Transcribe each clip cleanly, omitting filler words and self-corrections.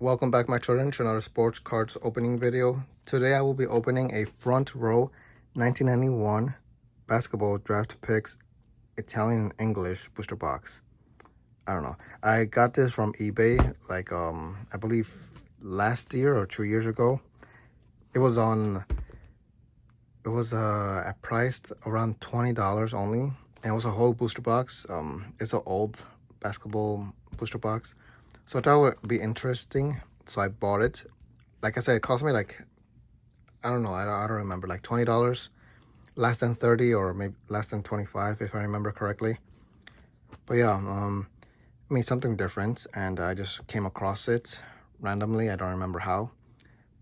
Welcome back, my children, to another sports cards opening video. Today I will be opening a front row 1991 basketball draft picks Italian and English booster box. I don't know. I got this from eBay like I believe last year or 2 years ago. It was priced around $20 only, and it was a whole booster box. It's an old basketball booster box. So I thought it would be interesting, so I bought it. Like I said, it cost me like, I don't know, I don't remember, like $20, less than 30 or maybe less than 25 if I remember correctly. But yeah, I mean, something different, and I just came across it randomly. I don't remember how.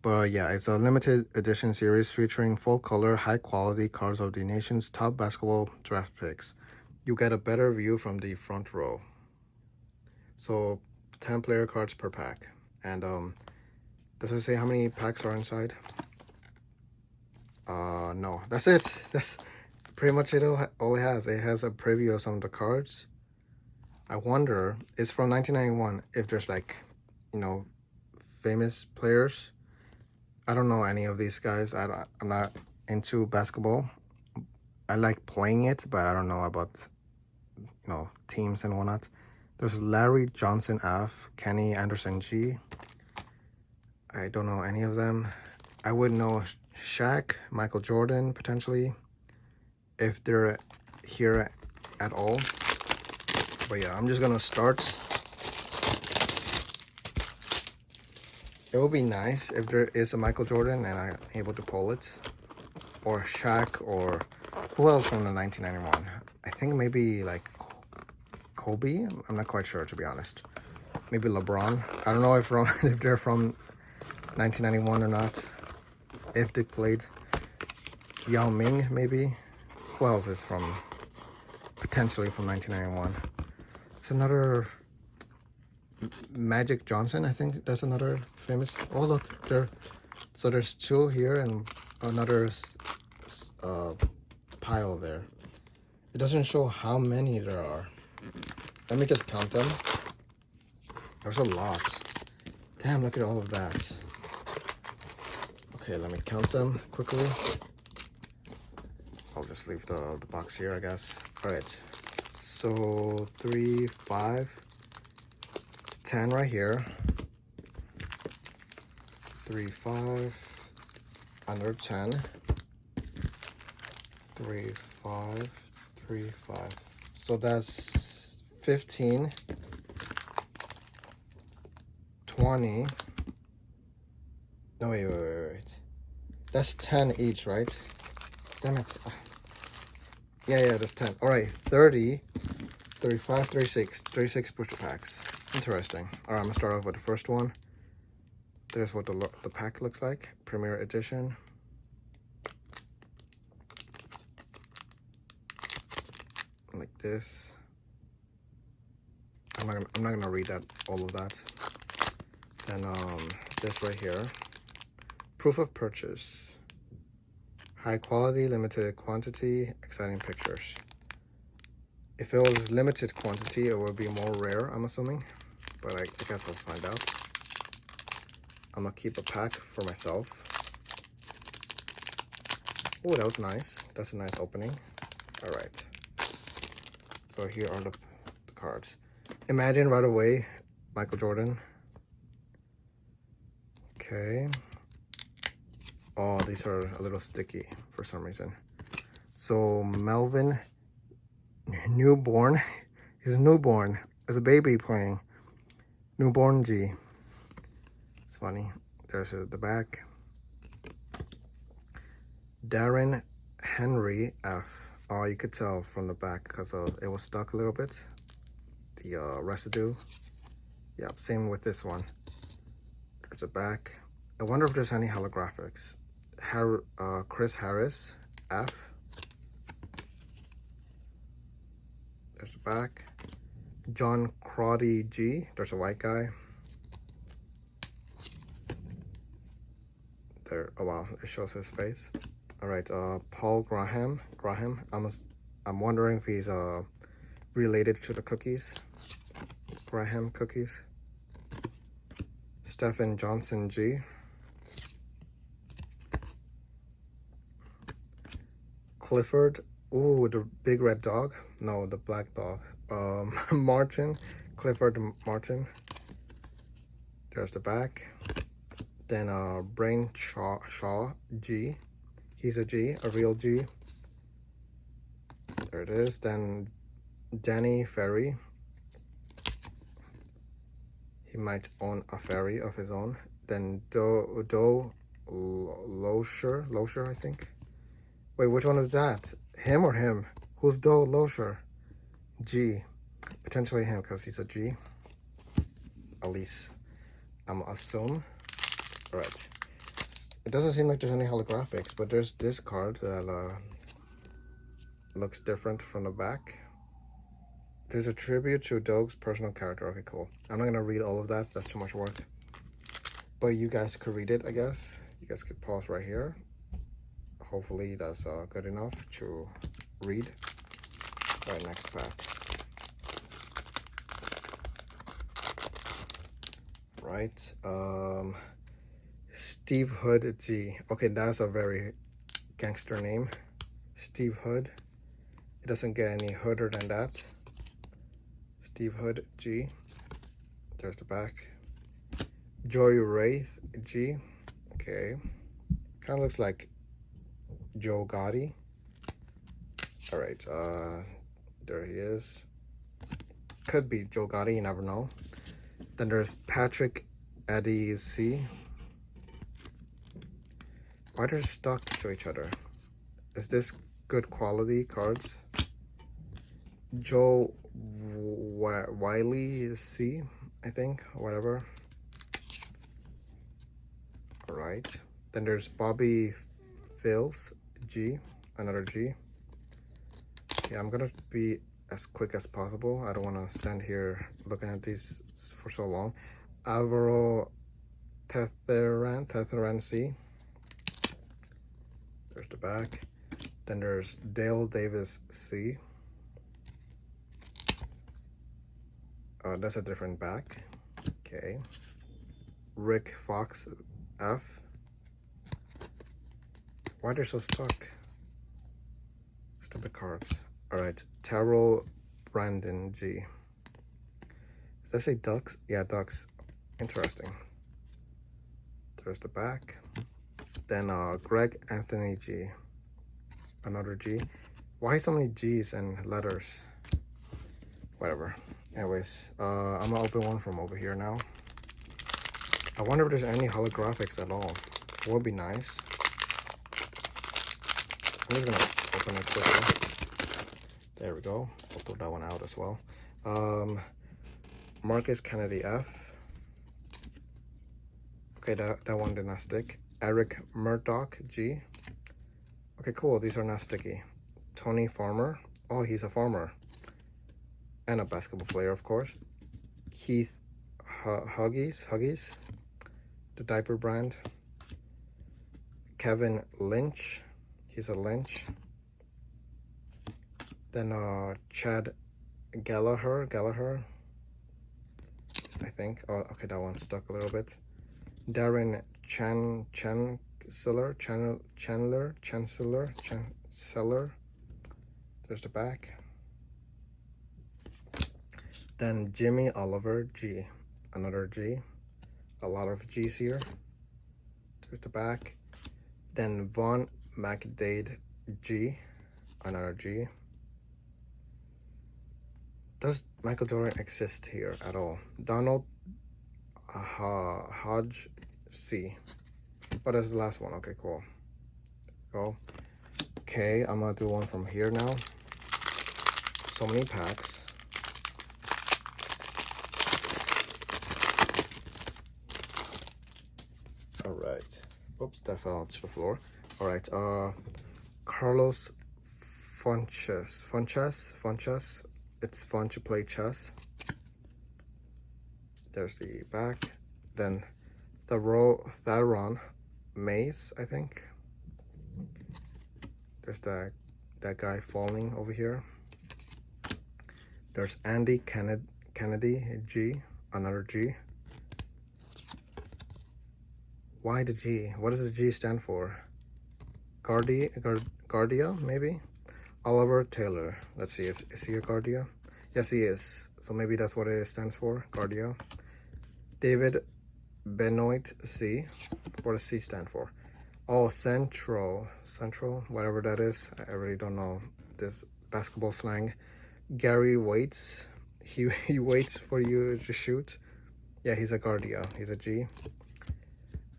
But yeah, it's a limited edition series featuring full color, high quality cards of the nation's top basketball draft picks. You get a better view from the front row. So 10 player cards per pack. And does it say how many packs are inside? No, that's it. That's pretty much it. All it has. It has a preview of some of the cards. I wonder, it's from 1991, if there's like, you know, famous players. I don't know any of these guys. I'm not into basketball. I like playing it, but I don't know about, you know, teams and whatnot. There's Larry Johnson F, Kenny Anderson G. I don't know any of them. I would know Shaq, Michael Jordan, potentially, if they're here at all. But yeah, I'm just gonna start. It would be nice if there is a Michael Jordan and I'm able to pull it. Or Shaq, or who else from the 1991? I think maybe like Kobe. I'm not quite sure, to be honest. Maybe LeBron. I don't know if they're from 1991 or not. If they played. Yao Ming, maybe. Who else is from potentially from 1991? It's another Magic Johnson. I think that's another famous. Oh look, so there's two here and another pile there. It doesn't show how many there are. Let me just count them. There's a lot. Damn, look at all of that. Okay, let me count them quickly. I'll just leave the box here, I guess. All right, so 3, 5, 10 right here. 3, 5, under 10. 3, 5, 3, 5. So that's 15, 20. No, wait. That's 10 each, right? Damn it. Yeah, that's 10. All right, 30, 35, 36 booster packs. Interesting. All right, I'm gonna start off with the first one. There's what the pack looks like. Premier Edition. Like this. I'm not gonna read that, all of that. Then this right here. Proof of purchase. High quality, limited quantity, exciting pictures. If it was limited quantity, it would be more rare, I'm assuming. But I guess I'll find out. I'm gonna keep a pack for myself. Oh, that was nice. That's a nice opening. All right. So here are the cards. Imagine right away, Michael Jordan. Okay. Oh, these are a little sticky for some reason. So Melvin, newborn. He's a newborn. As a baby playing. Newborn G. It's funny. There's the back. Darren Henry F. Oh, you could tell from the back because it was stuck a little bit. The residue. Yep, same with this one. There's a back. I wonder if there's any holographics. Chris Harris F. There's the back. John Crotty G. There's a white guy. There. Oh wow, it shows his face. All right, Paul Graham. I'm wondering if he's related to the cookies. Graham cookies. Stephen Johnson, G. Clifford, ooh, the big red dog. No, the black dog. Martin, Clifford Martin. There's the back. Then Brain Shaw, G. He's a G, a real G. There it is. Then Danny Ferry. He might own a ferry of his own. Then Doe Loescher, I think. Wait, which one is that? Him or him? Who's Doe Loescher? G. Potentially him because he's a G. At least I'm assume. Alright. It doesn't seem like there's any holographics, but there's this card that looks different from the back. There's a tribute to Doge's personal character. Okay, cool. I'm not gonna read all of that. That's too much work. But you guys could read it, I guess. You guys could pause right here. Hopefully that's good enough to read. All right, next pack. Right. Steve Hood G. Okay, that's a very gangster name. Steve Hood. It doesn't get any hooder than that. Steve Hood G. There's the back. Joy Wraith G. Okay. Kind of looks like Joe Gotti. All right. There he is. Could be Joe Gotti. You never know. Then there's Patrick Eddie C. Why are they stuck to each other? Is this good quality cards? Joe Wiley C, I think, whatever. All right. Then there's Bobby Phils G, another G. Yeah, I'm gonna be as quick as possible. I don't want to stand here looking at these for so long. Alvaro Tetheran C. There's the back. Then there's Dale Davis C. That's a different back. Okay. Rick Fox F. Why they're so stuck? Stupid cards. All right. Terrell Brandon G. Does that say ducks? Yeah, ducks. Interesting. There's the back. Then Greg Anthony G. Another G. Why so many G's and letters? Whatever. Anyways, I'm gonna open one from over here now. I wonder if there's any holographics at all. It would be nice. I'm just gonna open it quickly. There we go. I'll throw that one out as well. Marcus Kennedy F. Okay, that one did not stick. Eric Murdoch G. Okay, cool. These are not sticky. Tony Farmer. Oh, he's a farmer. And a basketball player, of course. Keith Huggies, the diaper brand. Kevin Lynch, he's a Lynch. Then Chad Gallagher, I think. Oh, okay, that one stuck a little bit. Darren Chancellor. There's the back. Then Jimmy Oliver G, another G. A lot of G's here. There's the back. Then Von McDade G, another G. Does Michael Jordan exist here at all? Donald Hodge C. But that's the last one. Okay, cool. Go. Okay, I'm gonna do one from here now. So many packs. All right. Oops, that fell to the floor. All right. Carlos Funches. It's fun to play chess. There's the back. Then Theron Maze, I think. There's that guy falling over here. There's Andy Kennedy G, another G. Why the G? What does the G stand for? Guardia, maybe? Oliver Taylor. Let's see, is he a Guardia? Yes, he is. So maybe that's what it stands for, Guardia. David Benoit C. What does C stand for? Oh, Central, whatever that is. I really don't know this basketball slang. Gary waits. He waits for you to shoot. Yeah, he's a Guardia. He's a G.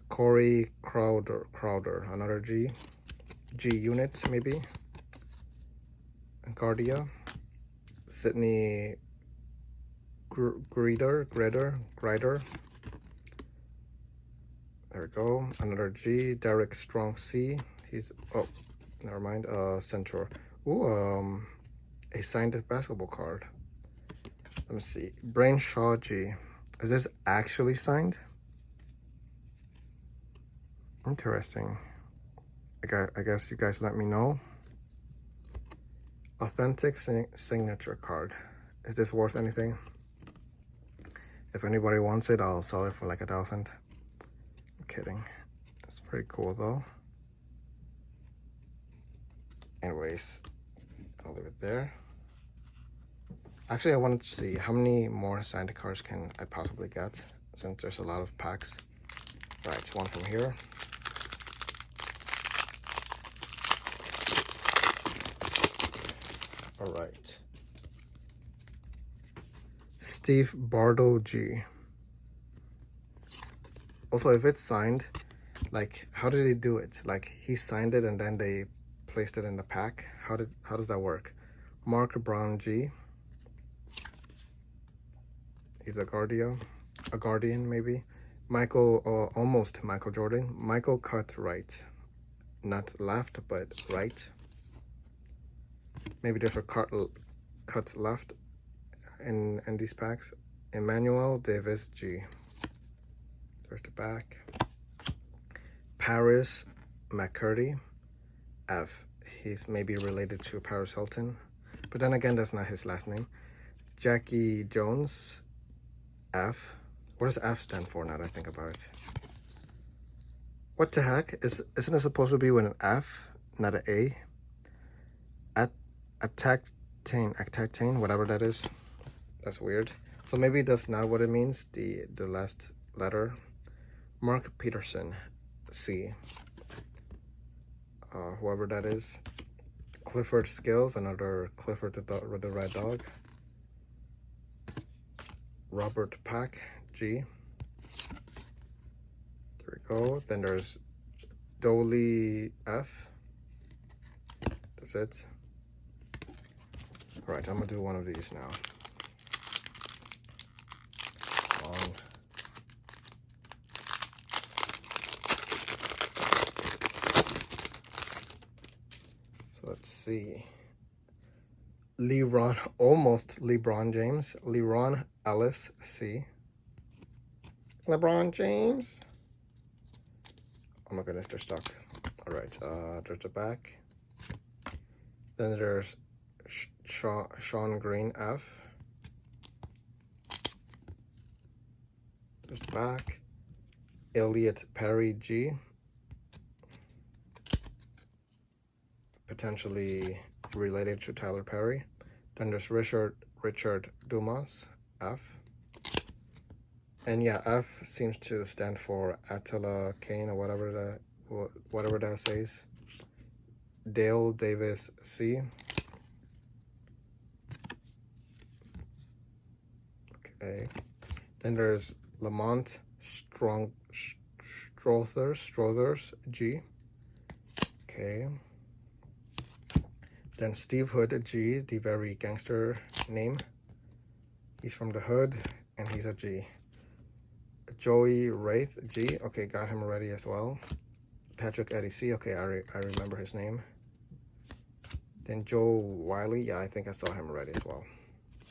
Corey Crowder, another G. G unit, maybe. Guardia. Sydney Grider. There we go. Another G. Derek Strong C. He's, oh, never mind. Central. Ooh, a signed basketball card. Let me see. Brainshaw G. Is this actually signed? Interesting. I guess you guys let me know. Authentic signature card. Is this worth anything? If anybody wants it, I'll sell it for like 1,000. I'm kidding. It's pretty cool though. Anyways, I'll leave it there. Actually, I wanted to see how many more signed cards can I possibly get, since there's a lot of packs. Right, one from here. All right. Steve Bardo G. Also, if it's signed, like, how did he do it? Like, he signed it and then they placed it in the pack. How does that work? Mark Brown G. He's a guardian maybe. Michael, almost Michael Jordan. Michael cut right, not left, but right. Maybe there's a cut left in these packs. Emmanuel Davis G. There's the back. Paris McCurdy F. He's maybe related to Paris Hilton, but then again, that's not his last name. Jackie Jones F. What does F stand for now that I think about it? What the heck? Isn't it supposed to be with an F, not an A? Attactane, whatever that is. That's weird. So maybe that's not what it means, the last letter. Mark Peterson C. Whoever that is. Clifford Skills, another Clifford the Red Dog. Robert Pack G. There we go. Then there's Dolly F. That's it. All right, I'm gonna do one of these now. Come on. So let's see. Almost LeBron James. LeRon Ellis C. LeBron James. Oh my goodness, they're stuck. All right, there's the back. Then there's Sean Green F. There's the back. Elliot Perry G. Potentially related to Tyler Perry. Then there's Richard Dumas F. And yeah, F seems to stand for Attila Kane or whatever that says. Dale Davis C. Okay. Then there's Lamont Strothers G. Okay. Then Steve Hood G, the very gangster name. He's from the hood and he's a G. Joey Wraith G. Okay, got him already as well. Patrick Eddie C. Okay, I remember his name. Then Joe Wiley. Yeah, I think I saw him already as well.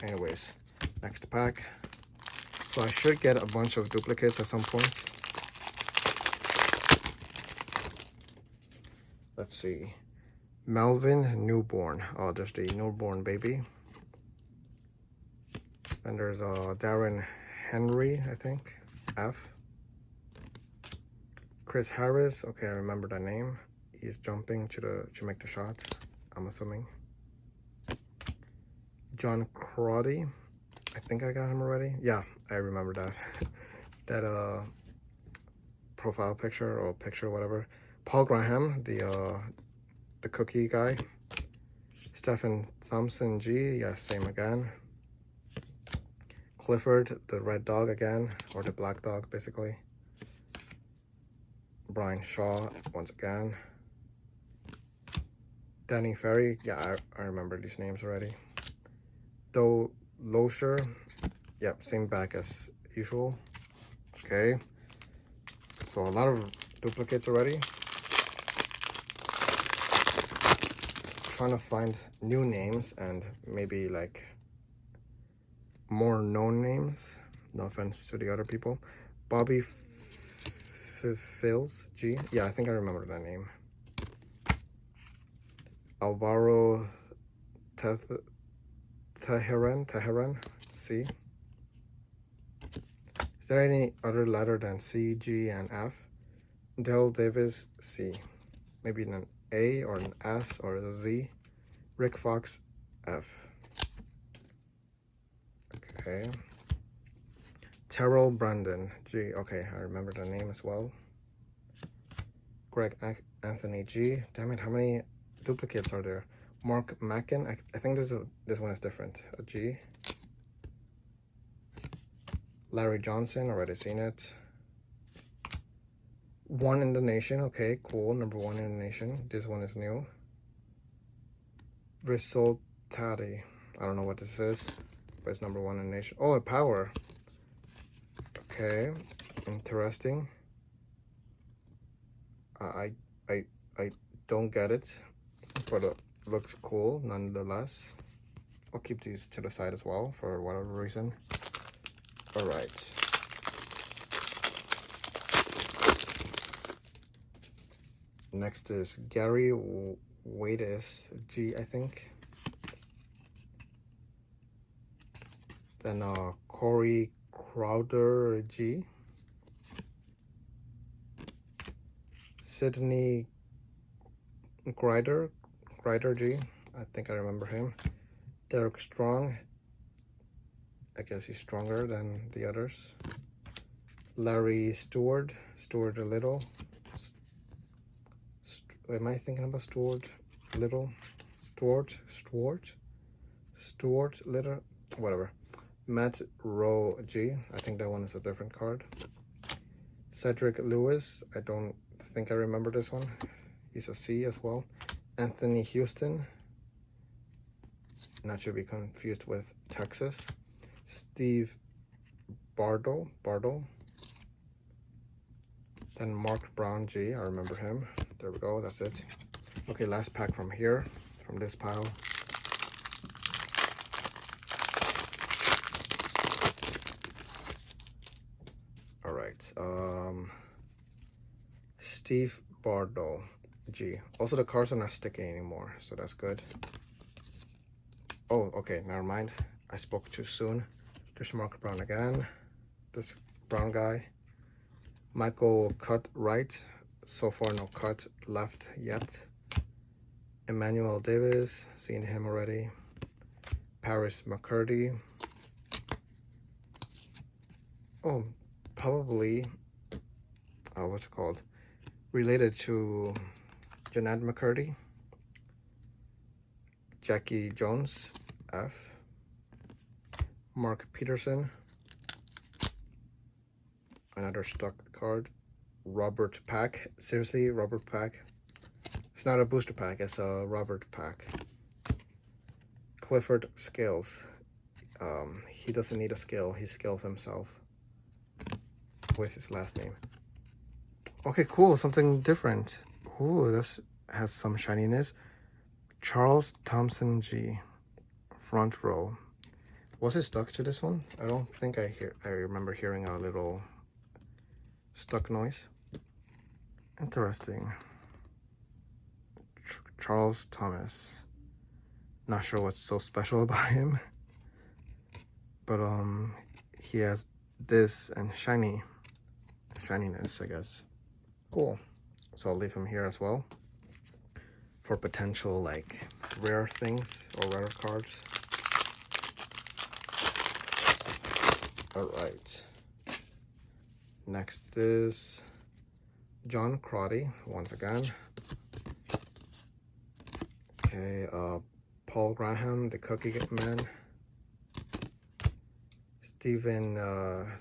Anyways, next pack. So I should get a bunch of duplicates at some point. Let's see. Melvin Newborn. Oh, there's the newborn baby. Then there's Darren Henry, I think. F. Chris Harris. Okay, I remember that name. He's jumping to make the shot, I'm assuming. John Crotty. I think I got him already. Yeah, I remember that. That profile picture or picture, whatever. Paul Graham, the cookie guy. Stephen Thompson G. Yeah, same again. Clifford, the red dog again, or the black dog, basically. Brian Shaw, once again. Danny Ferry, yeah, I remember these names already. Doe Loescher, yep, same back as usual. Okay, so a lot of duplicates already. Trying to find new names and maybe like more known names. No offense to the other people. Bobby Phils G. Yeah, I think I remember that name. Alvaro Teheran C. Is there any other letter than C, G, and F? Dale Davis C. Maybe an A or an S or a Z. Rick Fox F. Okay. Terrell Brandon G. Okay, I remember the name as well. Greg Anthony G. Damn it, how many duplicates are there? Mark Mackin. I think this one is different. A G. Larry Johnson, already seen it. One in the nation. Okay, cool. Number one in the nation. This one is new. Risoltati. I don't know what this is, but it's number one in the nation. Oh, a power. Okay, interesting. I don't get it, but it looks cool nonetheless. I'll keep these to the side as well for whatever reason. All right. Next is Gary Wadis G, I think. Then Corey Crowder G. Sydney Grider G. I think I remember him. Derek Strong. I guess he's stronger than the others. Larry Stewart a Little. Am I thinking about Stuart Little? Stuart Little? Whatever. Matt Rowe G. I think that one is a different card. Cedric Lewis. I don't think I remember this one. He's a C as well. Anthony Houston. Not to be confused with Texas. Steve Bardo. Then Mark Brown G. I remember him. There we go. That's it. Okay, last pack from here, from this pile. All right. Steve Bardo G. Also, the cards are not sticking anymore, so that's good. Oh, okay. Never mind. I spoke too soon. There's Mark Brown again. This brown guy. Michael Cut Right. So far, no cut left yet. Emmanuel Davis. Seen him already. Paris McCurdy. Oh, probably. What's it called? Related to Jeanette McCurdy. Jackie Jones. F. Mark Peterson. Another stuck card. Robert Pack. Seriously, Robert Pack. It's not a booster pack, it's a Robert Pack. Clifford Scales. He doesn't need a scale, he scales himself with his last name. Okay, cool, something different. Ooh, this has some shininess. Charles Thompson G. Front row. Was it stuck to this one? I don't think I remember hearing a little stuck noise. Interesting. Charles Thomas. Not sure what's so special about him, but he has this and shininess, I guess. Cool. So I'll leave him here as well for potential like rare things or rare cards. All right. Next is John Crotty once again. Okay, Paul Graham, the Cookie Man. Stephen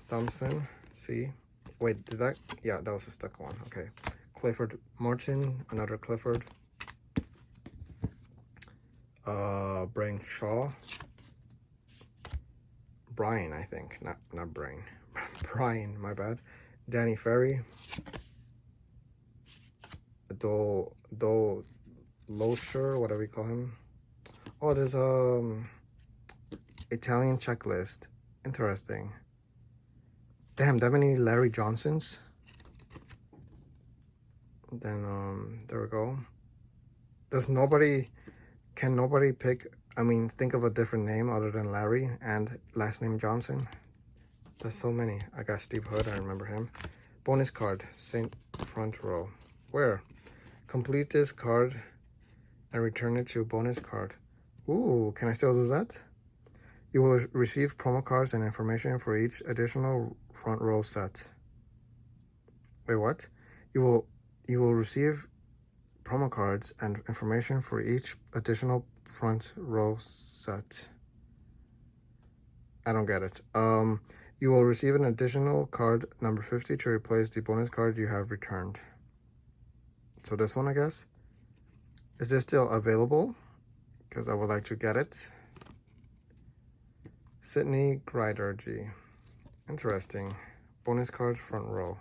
Thompson, C. Wait, did that? Yeah, that was a stuck one. Okay. Clifford Martin, another Clifford. Brain Shaw. Brian, I think. Not Brain. Brian, my bad. Danny Ferry. Dole Losher, whatever you call him. Oh, there's Italian checklist. Interesting. Damn, that many Larry Johnsons. Then there we go. Can nobody pick, I mean, think of a different name other than Larry and last name Johnson? There's so many. I got Steve Hood, I remember him. Bonus card, Saint front row. Where? Complete this card and return it to bonus card. Ooh, can I still do that? You will receive promo cards and information for each additional front row set. Wait, what? You will receive promo cards and information for each additional front row set. I don't get it. You will receive an additional card number 50 to replace the bonus card you have returned. So this one, I guess. Is this still available? Because I would like to get it. Sydney Grider G. Interesting. Bonus card front row.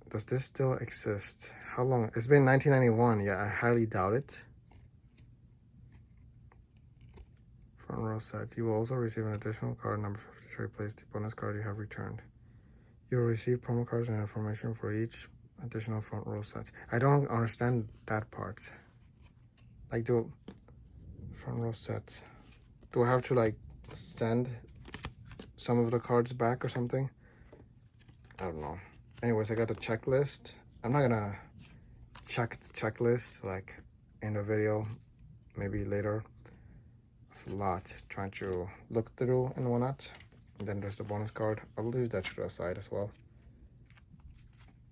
Does this still exist? How long? It's been 1991. Yeah, I highly doubt it. Front row set. You will also receive an additional card number 50 to replace the bonus card you have returned. You will receive promo cards and information for each additional front row set. I don't understand that part. Like, front row set. Do I have to like send some of the cards back or something? I don't know. Anyways, I got a checklist. I'm not gonna check the checklist like in the video, maybe later. It's a lot trying to look through and whatnot. And then there's the bonus card. I'll leave that to the side as well.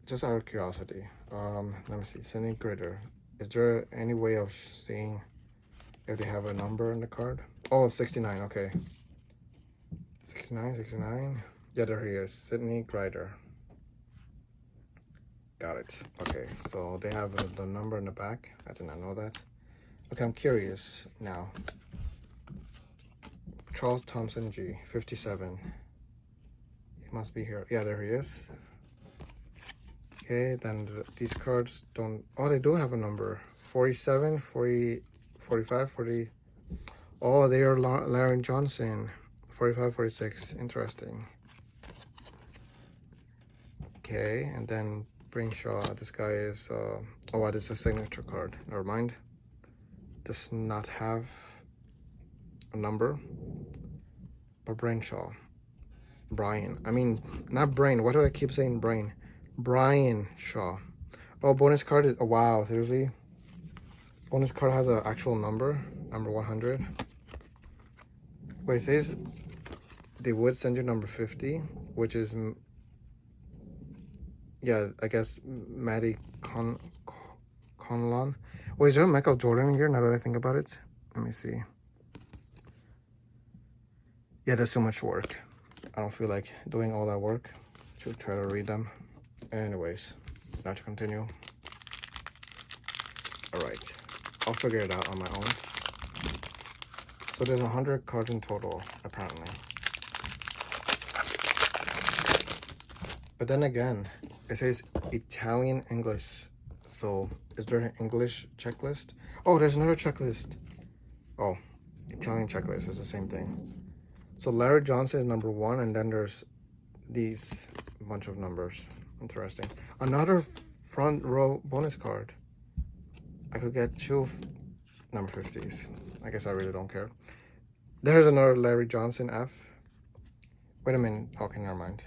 Just out of curiosity. Let me see. Sending Gritter. Is there any way of seeing if they have a number in the card? Oh, 69. Okay. 69. Yeah, there he is. Sydney Grider. Got it. Okay, so they have the number in the back. I did not know that. Okay, I'm curious now. Charles Thompson G, 57. He must be here. Yeah, there he is. Okay, then these cards don't... Oh, they do have a number. 47, 40, 45, 40... Oh, they are Larry Johnson. 45, 46. Interesting. Okay, and then Brinshaw. This guy is... oh, it's a signature card. Never mind. Does not have a number. But Brinshaw. Brian. I mean, not Brain. Why do I keep saying Brain? Brian Shaw. Oh, bonus card is... Oh, wow, seriously? Bonus card has an actual number. Number 100. Wait, it says they would send you number 50, which is... Yeah, I guess Maddie Conlon. Wait, is there a Michael Jordan here now that I think about it? Let me see. Yeah, that's too much work. I don't feel like doing all that work to try to read them. Anyways, now to continue. Alright, I'll figure it out on my own. So there's 100 cards in total, apparently. But then again, it says Italian English. So is there an English checklist? Oh, there's another checklist. Oh, Italian checklist is the same thing. So Larry Johnson is number 1, and then there's these bunch of numbers. Interesting. Another front row bonus card. I could get 2 number 50s. I guess I really don't care. There's another Larry Johnson F. Wait a minute. Okay, never mind.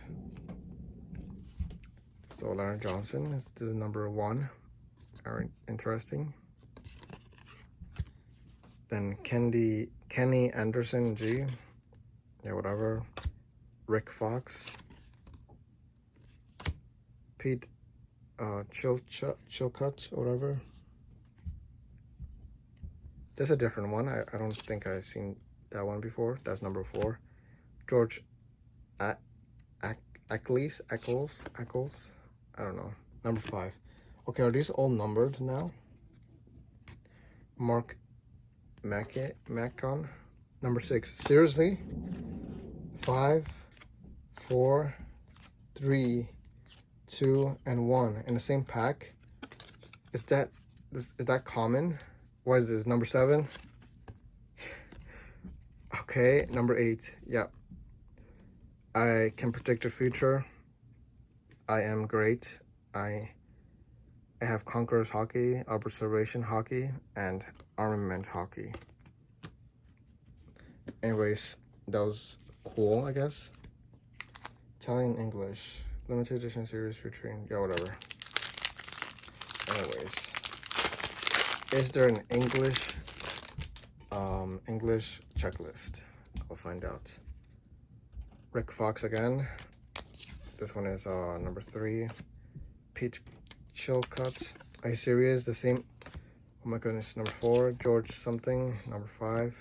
So Larry Johnson is this is number 1. Very interesting. Then Kenny Anderson, G. Yeah, whatever. Rick Fox. Pete Chilcutt, or whatever. There's a different one. I don't think I've seen that one before. That's number 4. George Eccles. I don't know. Number 5. Okay, are these all numbered now? Mark Macon. Number 6. Seriously? 5, 4, 3, 2, and 1 in the same pack. Is that common? What is this? Number 7? Okay, number 8. Yeah. I can predict the future. I am great. I have Conquerors Hockey, Observation Hockey, and Armament Hockey. Anyways, that was cool, I guess. Italian English. Limited edition series featuring, yeah, whatever. Anyways. Is there an English checklist? I'll find out. Rick Fox again. This one is number 3. Pete Chilcutt. Are you serious? The same. Oh my goodness. Number 4. George something. Number 5.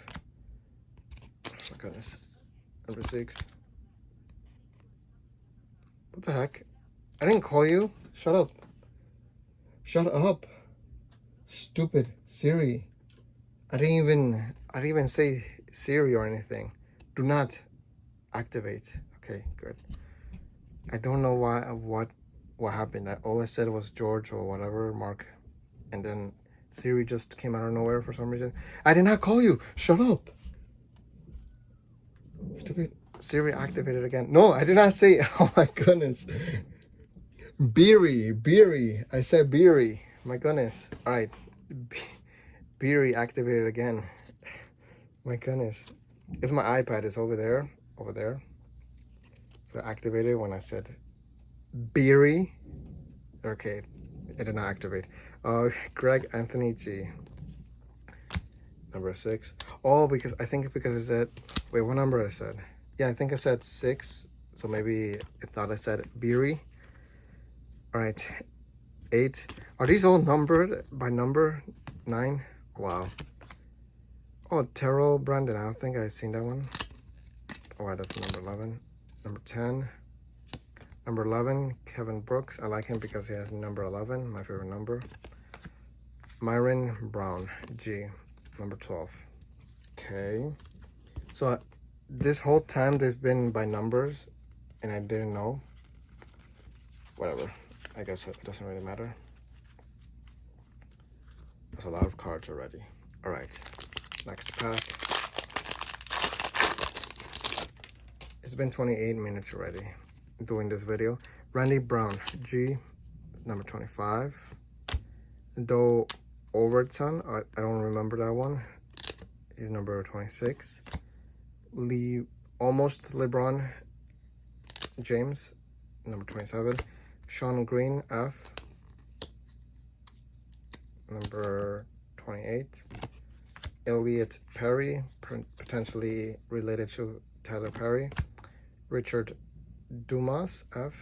Oh my goodness. Number 6. What the heck? I didn't call you. Shut up. Shut up. Stupid Siri. I didn't even say Siri or anything. Do not activate. Okay, good. I don't know what happened. All I said was George or whatever, Mark, and then Siri just came out of nowhere for some reason. I did not call you. Shut up. Stupid Siri activated again. No, I did not say. Oh my goodness. Beery. I said Beery. My goodness. All right. Beery activated again. My goodness. It's my iPad. It's over there. So I activated when I said Beery. Okay. It did not activate. Greg Anthony G. Number 6. Oh, because I said, wait, what number I said? Yeah, I think I said 6. So maybe it thought I said Beery. All right. 8. Are these all numbered by number? 9. Wow. Oh, Terrell Brandon. I don't think I've seen that one. Oh, wow, that's number 11. Number 10. Number 11, Kevin Brooks. I like him because he has number 11, my favorite number. Myron Brown, G. Number 12. Okay. So this whole time they've been by numbers, and I didn't know. Whatever. I guess it doesn't really matter. That's a lot of cards already. All right. Next pack. It's been 28 minutes already doing this video. Randy Brown, G. Number 25. Doe Overton. I don't remember that one. He's number 26. Almost LeBron James, number 27. Sean Green, F, number 28. Elliot Perry, potentially related to Tyler Perry. Richard Dumas, F,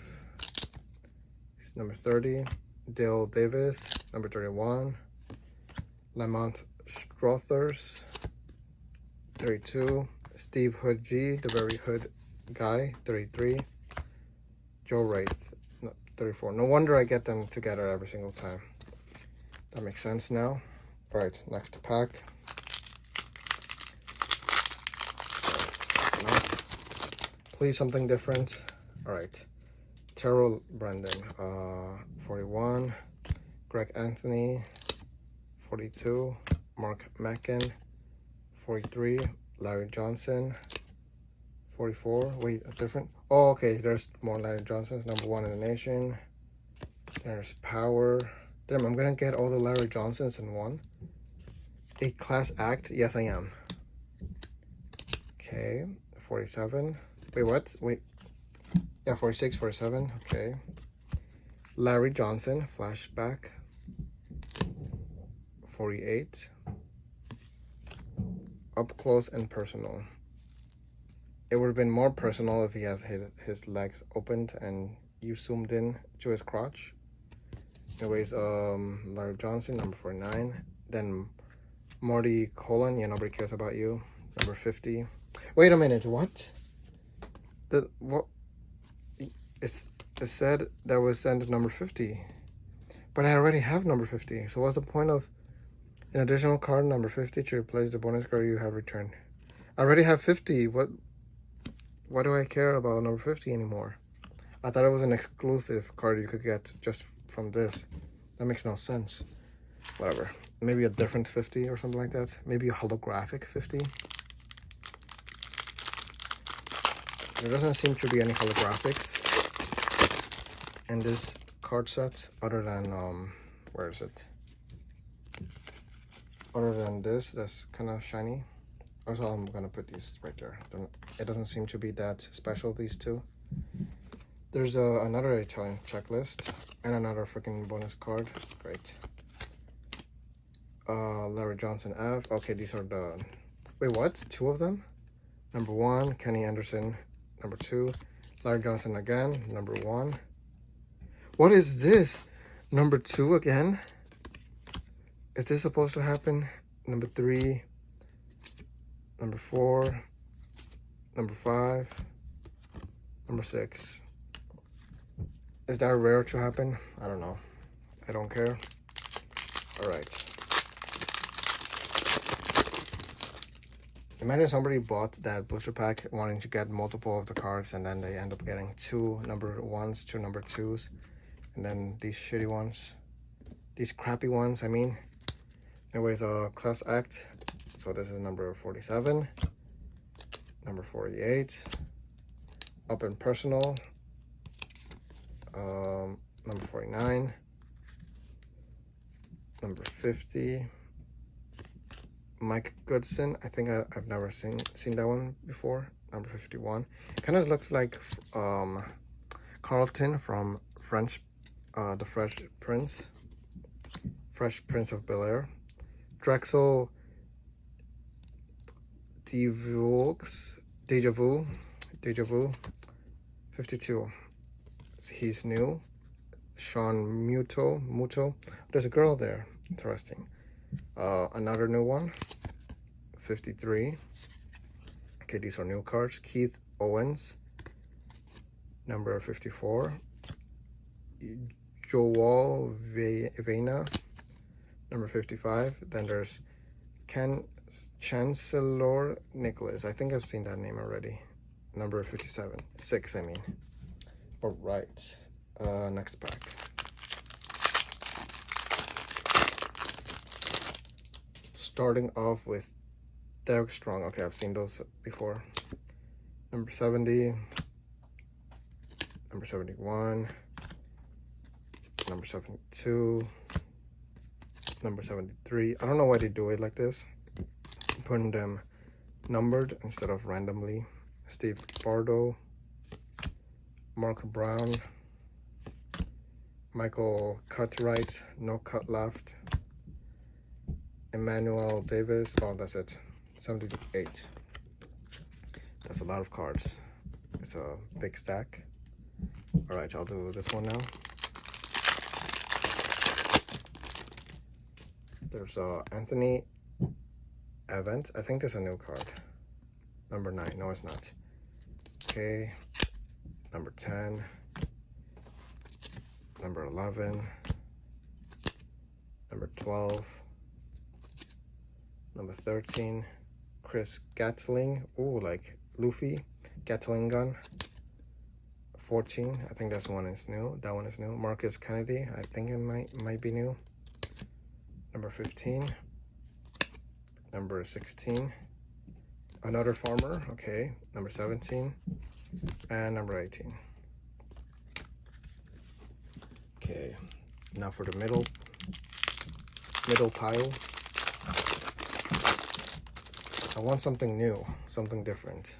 he's number 30. Dale Davis, number 31. Lamont Strothers, 32. Steve Hood G, the very hood guy, 33. Joe Wraith, 34. No wonder I get them together every single time. That makes sense now. All right, next pack. Please, something different. All right. Terrell Brandon, 41. Greg Anthony, 42. Mark Mackin, 43. Larry Johnson, 44. Wait, a different. Oh, okay. There's more Larry Johnsons. Number 1 in the nation. There's Power. Damn, I'm gonna get all the Larry Johnsons in one. A class act. Yes, I am. Okay. 47. Wait, what? Wait. Yeah, 46, 47. Okay. Larry Johnson, flashback, 48. Up close and personal. It would have been more personal if he has his legs opened and you zoomed in to his crotch. Anyways, Larry Johnson, number 49. Then Marty Colon, yeah, nobody cares about you, number 50. Wait a minute, what? What? It said that was sent to number 50, but I already have number 50. So what's the point of an additional card number 50 to replace the bonus card you have returned? I already have 50. Why do I care about number 50 anymore? I thought it was an exclusive card you could get just from this. That makes no sense. Whatever. Maybe a different 50 or something like that. Maybe a holographic 50. There doesn't seem to be any holographics in this card set other than where is it? Other than this, that's kind of shiny. Also, I'm gonna put these right there. It doesn't seem to be that special, these two. There's another Italian checklist and another freaking bonus card. Great. Larry Johnson F. Okay, these are the... Wait, what? Two of them? Number 1, Kenny Anderson. Number 2, Larry Johnson again. Number 1. What is this? Number 2 again? Is this supposed to happen? Number 3. Number 4. Number 5. Number 6. Is that rare to happen? I don't know. I don't care. Alright. Imagine somebody bought that booster pack wanting to get multiple of the cards, and then they end up getting 2 number 1s, 2 number 2s, and then these shitty ones, these crappy ones, I mean. Anyways, class act. So this is number 47, number 48, up and personal, number 49, number 50. Mike Goodson, I think I've never seen that one before. Number 51. Kind of looks like Carlton from the Fresh Prince of Bel-Air. Drexel Deja Vu, 52. He's new. Sean Muto. There's a girl there. Interesting. Another new one, 53. Okay, these are new cards. Keith Owens, number 54. Joel Vena, number 55. Then there's Chancellor Nicholas. I think I've seen that name already. Number 57. 6, I mean. All right. Next pack. Starting off with Derek Strong. Okay, I've seen those before. Number 70. Number 71. Number 72. Number 73. I don't know why they do it like this. Putting them numbered instead of randomly. Steve Bardo. Mark Brown. Michael Cutright. No cut left. Emmanuel Davis. Oh, that's it. 78. That's a lot of cards. It's a big stack. All right, I'll do this one now. There's Anthony Event. I think there's a new card. Number 9. No, it's not. Okay. Number 10. Number 11. Number 12. Number 13, Chris Gatling. Ooh, like Luffy. Gatling gun. 14, I think that's one is new. That one is new. Marcus Kennedy, I think it might be new. Number 15. Number 16. Another farmer. Okay. Number 17. And number 18. Okay. Now for the middle pile. I want something new, something different.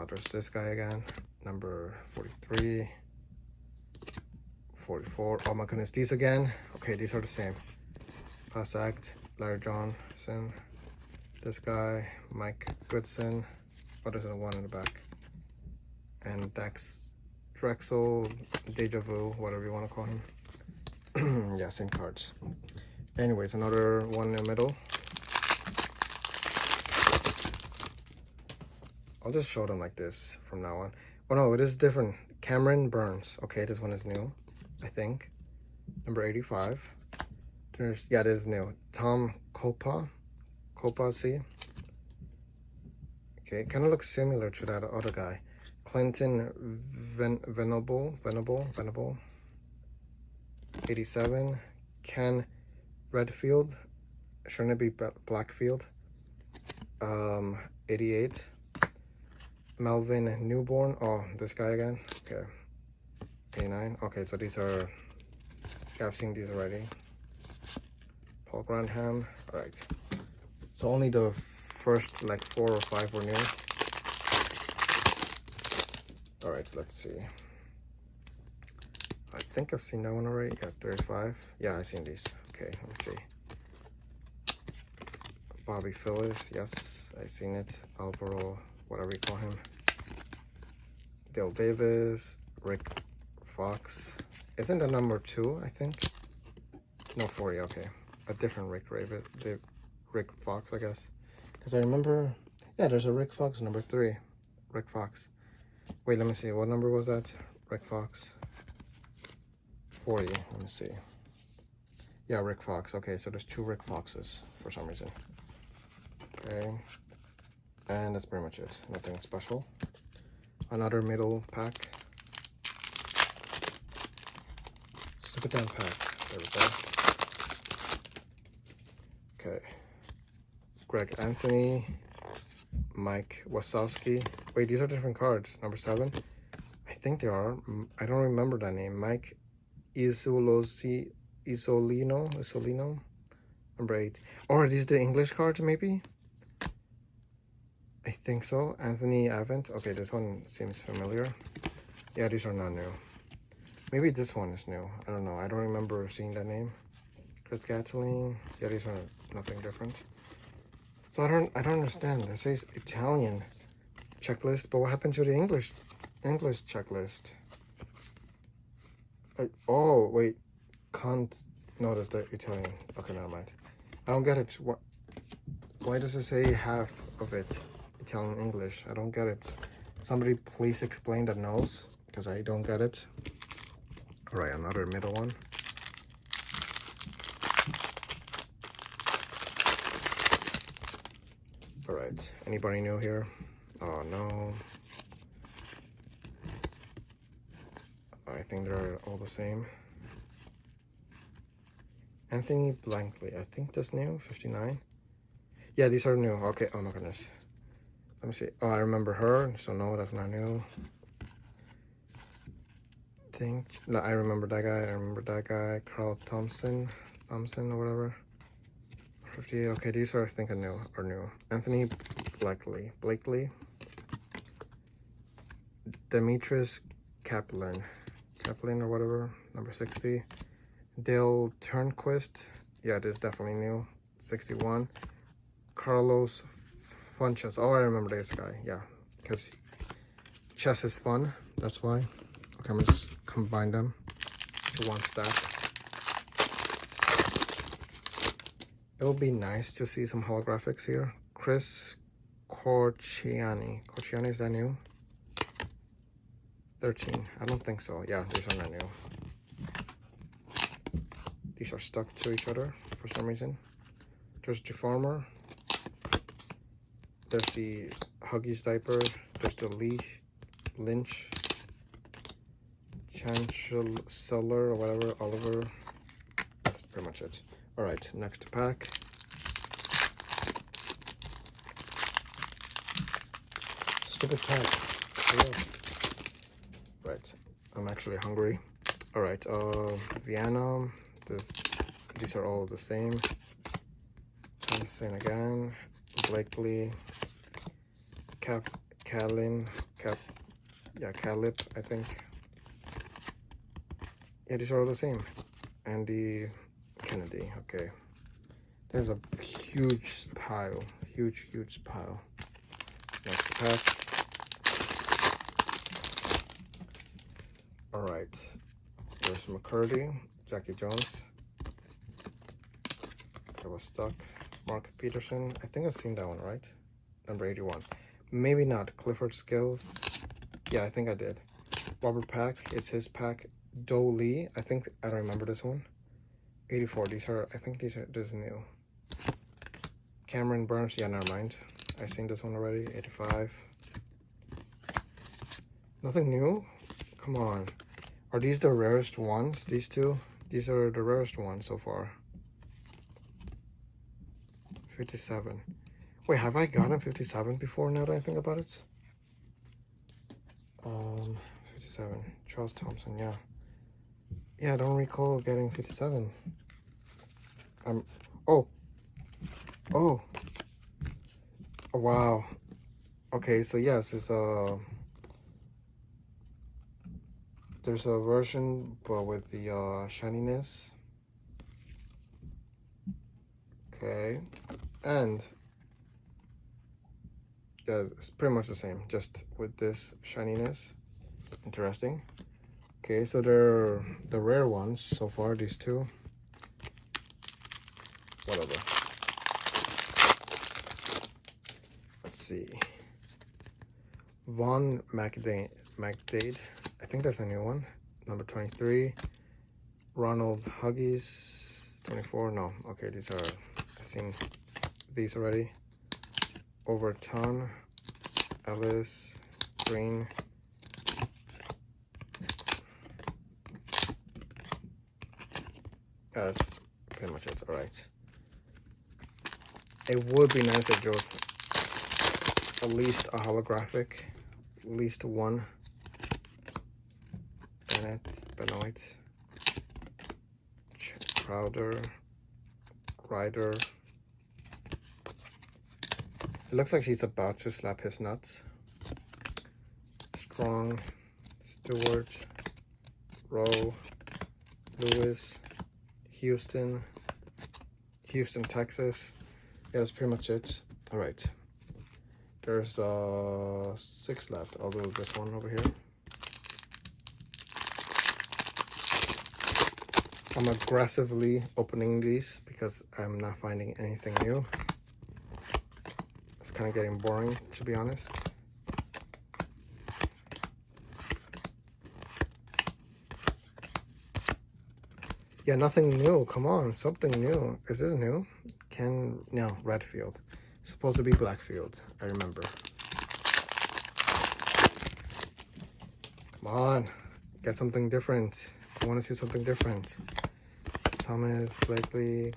There's this guy again, number 43, 44. Oh my goodness, these again. Okay, these are the same. Class Act, Larry Johnson, this guy, Mike Goodson. Oh, there's a one in the back. And Drexel, Deja Vu, whatever you want to call him. Yeah, same cards. Anyways, another one in the middle. I'll just show them like this from now on. Oh no, it is different. Cameron Burns. Okay, this one is new, I think. Number 85. There's, yeah, it is new. Tom Copa C. Okay, kind of looks similar to that other guy. Clinton Venable. 87. Ken Redfield. Shouldn't it be Blackfield? 88. Melvin Newborn. Oh, this guy again. Okay. 89. Okay, so these are, yeah, I've seen these already. Paul Granham. All right. So only the first like 4 or 5 were new. All right, let's see. I think I've seen that one already. Yeah, 35. Yeah, I've seen these. Okay, let me see. Bobby Phillips. Yes, I've seen it. Alvaro, whatever you call him. Dale Davis. Rick Fox. Isn't that number 2, I think? No, 40, okay. A different Rick Fox, I guess. Because I remember, yeah, there's a Rick Fox, number 3. Rick Fox. Wait, let me see. What number was that? Rick Fox. 40, let me see. Yeah, Rick Fox. Okay, so there's 2 Rick Foxes for some reason. Okay. And that's pretty much it. Nothing special. Another middle pack. Stupid damn pack. There we go. Okay. Greg Anthony. Mike Wasowski. Wait, these are different cards. Number 7. I think they are. I don't remember that name. Mike Isolino. Number 8. Or are these the English cards, maybe? I think so. Anthony Avent. Okay, this one seems familiar. Yeah, these are not new. Maybe this one is new. I don't know. I don't remember seeing that name. Chris Gatling. Yeah, these are nothing different. So I don't understand. It says Italian checklist, but what happened to the English checklist? Oh wait, can't notice the Italian. Okay, never mind. I don't get it. Why does it say half of it Italian English? I don't get it. Somebody please explain that knows, because I don't get it. All right, another middle one. All right, anybody new here? Oh no. I think they're all the same. Anthony Blankley, I think that's new. 59. Yeah, these are new. Okay, oh my goodness. Let me see. Oh, I remember her, so no, that's not new. I remember that guy. Carl Thompson or whatever. 58. Okay, these are, I think, new. Anthony Blakely. Demetrius Kaplan or whatever. Number 60. Dale Turnquist. Yeah, this is definitely new. 61. Carlos Funches. Oh, I remember this guy. Yeah, because chess is fun. That's why. Okay, I'm gonna just combine them to one stack. It would be nice to see some holographics here. Chris Corciani. Corciani, is that new? 13. I don't think so. Yeah, these are not new. These are stuck to each other for some reason. There's Deformer. There's the Huggies diaper. There's the Lynch. Chancellor or whatever. Oliver. That's pretty much it. Alright, next pack. Stupid pack. Yeah. Right. I'm actually hungry. Alright, Vienna. These are all the same. Thompson again. Blakely. Calip, I think. Yeah, these are all the same. Andy Kennedy. Okay. There's a huge pile. Huge pile. Next pack. Alright. There's McCurdy. Jackie Jones. I was stuck. Mark Peterson. I think I've seen that one, right? Number 81. Maybe not. Clifford Skills. Yeah, I think I did. Robert Pack. It's his pack. Doe Lee. I think I don't remember this one. 84. These are, I think this is new. Cameron Burns. Yeah, never mind. I've seen this one already. 85. Nothing new? Come on. Are these the rarest ones? These two? These are the rarest ones so far. 57. Wait, have I gotten 57 before now that I think about it? 57. Charles Thompson, yeah. Yeah, I don't recall getting 57. Oh, wow. Okay, so yes, it's there's a version, but with the shininess. Okay, and yeah, it's pretty much the same, just with this shininess. Interesting. Okay, so they're the rare ones so far, these two. Whatever. Let's see. Von McDade. I think that's a new one. Number 23. Ronald Huggies. 24. No. Okay, these are, I've seen these already. Overton. Ellis. Green. That's pretty much it. Alright. It would be nice if there was at least a holographic. At least one. Benoit. Crowder. Ryder. It looks like he's about to slap his nuts. Strong. Stewart. Rowe. Lewis. Houston, Texas. Yeah, that's pretty much it. All right. There's 6 left. I'll do this one over here. I'm aggressively opening these because I'm not finding anything new. It's kind of getting boring, to be honest. Yeah, nothing new. Come on, something new. Is this new? No, Redfield. It's supposed to be Blackfield. I remember. Come on, get something different. I want to see something different. Thomas, Blakely,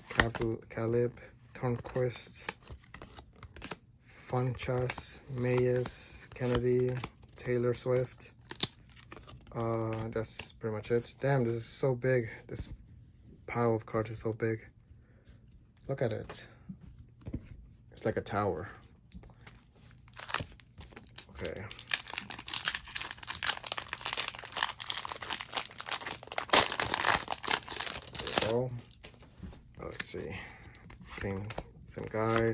Caleb, Tornquist, Funchas, Mayes, Kennedy, Taylor Swift. That's pretty much it. Damn, this is so big. This pile of cards is so big. Look at it. It's like a tower. Okay. There we go. Let's see. Same guy.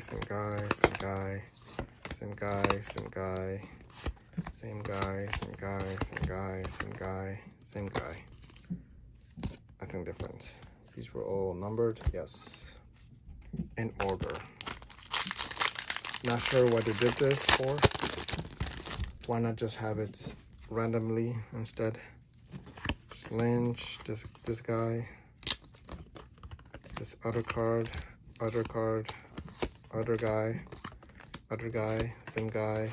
Nothing different. These were all numbered, yes, in order. Not sure what they did this for. Why not just have it randomly instead? Just Lynch, this guy, this other card, other guy, same guy.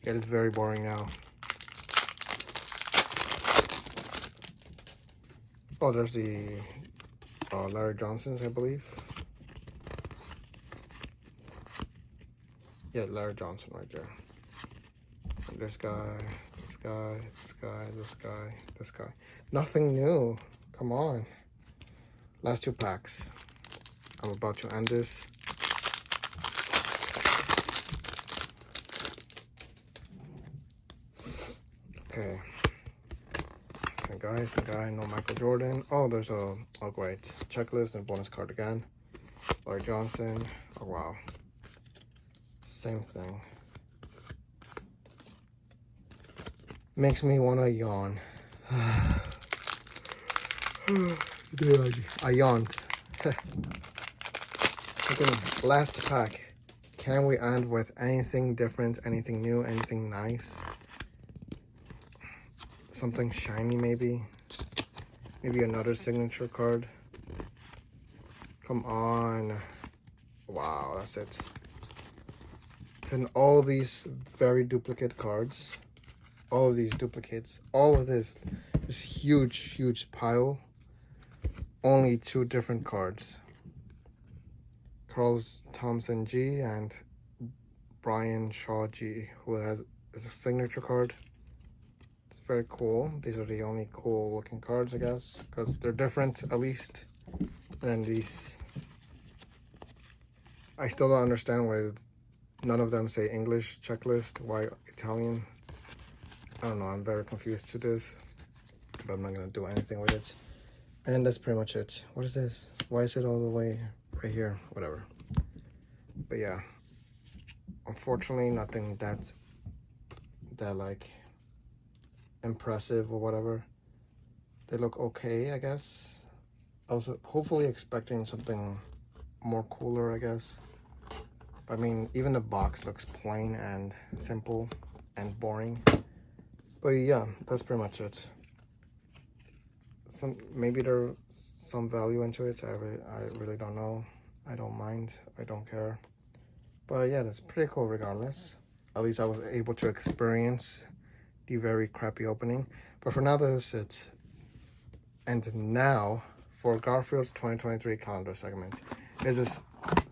Yeah, it's very boring now. Oh, there's the Larry Johnsons, I believe. Yeah, Larry Johnson right there. And this guy. Nothing new. Come on. Last 2 packs. I'm about to end this. Okay. Some guy, no Michael Jordan. Oh, there's a, oh great, checklist and bonus card again. Larry Johnson. Oh wow. Same thing. Makes me wanna yawn. Dude, I yawned. Okay, last pack. Can we end with anything different, anything new, anything nice? Something shiny maybe? Maybe another signature card? Come on. Wow, that's it. Then all these very duplicate cards. All of these duplicates. All of this huge pile. Only 2 different cards. Carlos Thompson G and Brian Shaw G, who is a signature card. It's very cool. These are the only cool looking cards, I guess, because they're different at least. And these, I still don't understand why none of them say English checklist, why Italian. I don't know, I'm very confused to this, but I'm not gonna do anything with it. And that's pretty much it. What is this? Why is it all the way right here? Whatever. But yeah, unfortunately nothing that like impressive or whatever. They look okay, I guess. I was hopefully expecting something more cooler, I guess. But I mean, even the box looks plain and simple and boring. But yeah, that's pretty much it. Maybe there's some value into it. I really don't know. I don't mind. I don't care. But yeah, that's pretty cool regardless. At least I was able to experience the very crappy opening. But for now, that is it. And now for Garfield's 2023 calendar segment. It's this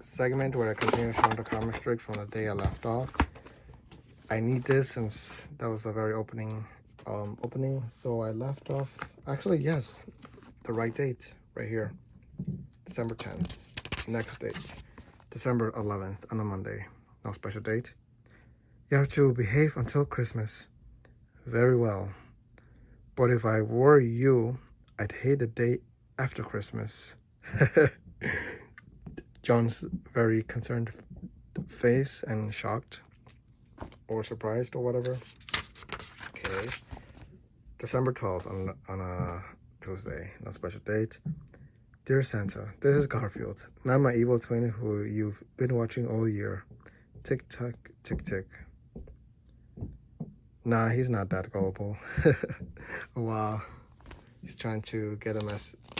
segment where I continue showing the karma streak from the day I left off. I need this since that was a very opening. So I left off, actually, yes, the right date right here, December 10th. Next date, December 11th on a Monday. No special date. You have to behave until Christmas. Very well. But if I were you, I'd hate the day after Christmas. John's very concerned face and shocked or surprised or whatever. Okay. December 12th on a Tuesday. No special date. Dear Santa, this is Garfield, not my evil twin who you've been watching all year. Tick tock, tick tick. Nah, he's not that gullible. Wow. He's trying to get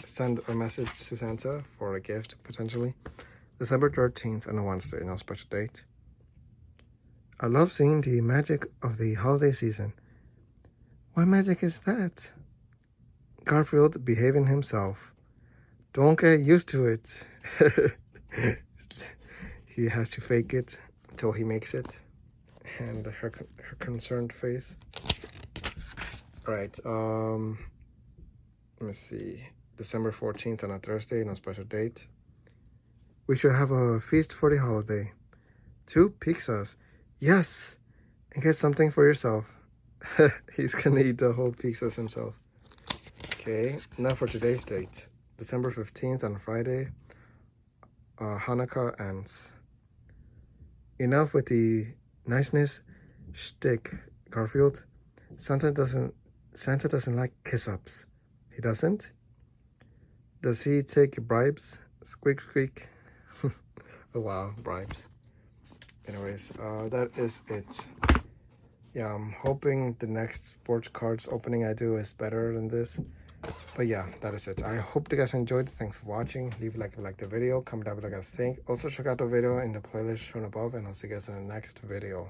send a message to Santa for a gift, potentially. December 13th on a Wednesday, no special date. I love seeing the magic of the holiday season. What magic is that? Garfield behaving himself. Don't get used to it. He has to fake it until he makes it. And her concerned face. Alright, let me see. December 14th on a Thursday, no special date. We should have a feast for the holiday. 2 pizzas. Yes! And get something for yourself. He's gonna eat the whole pizzas himself. Okay, now for today's date. December 15th on Friday. Hanukkah ends. Enough with the niceness shtick, Garfield. Santa doesn't like kiss-ups. He doesn't? Does he take bribes? Squeak squeak. Oh wow, bribes. Anyways, that is it. Yeah, I'm hoping the next sports cards opening I do is better than this. But yeah, that is it. I hope you guys enjoyed. Thanks for watching. Leave a like if you liked the video. Comment down below what you guys think. Also check out the video in the playlist shown above, and I'll see you guys in the next video.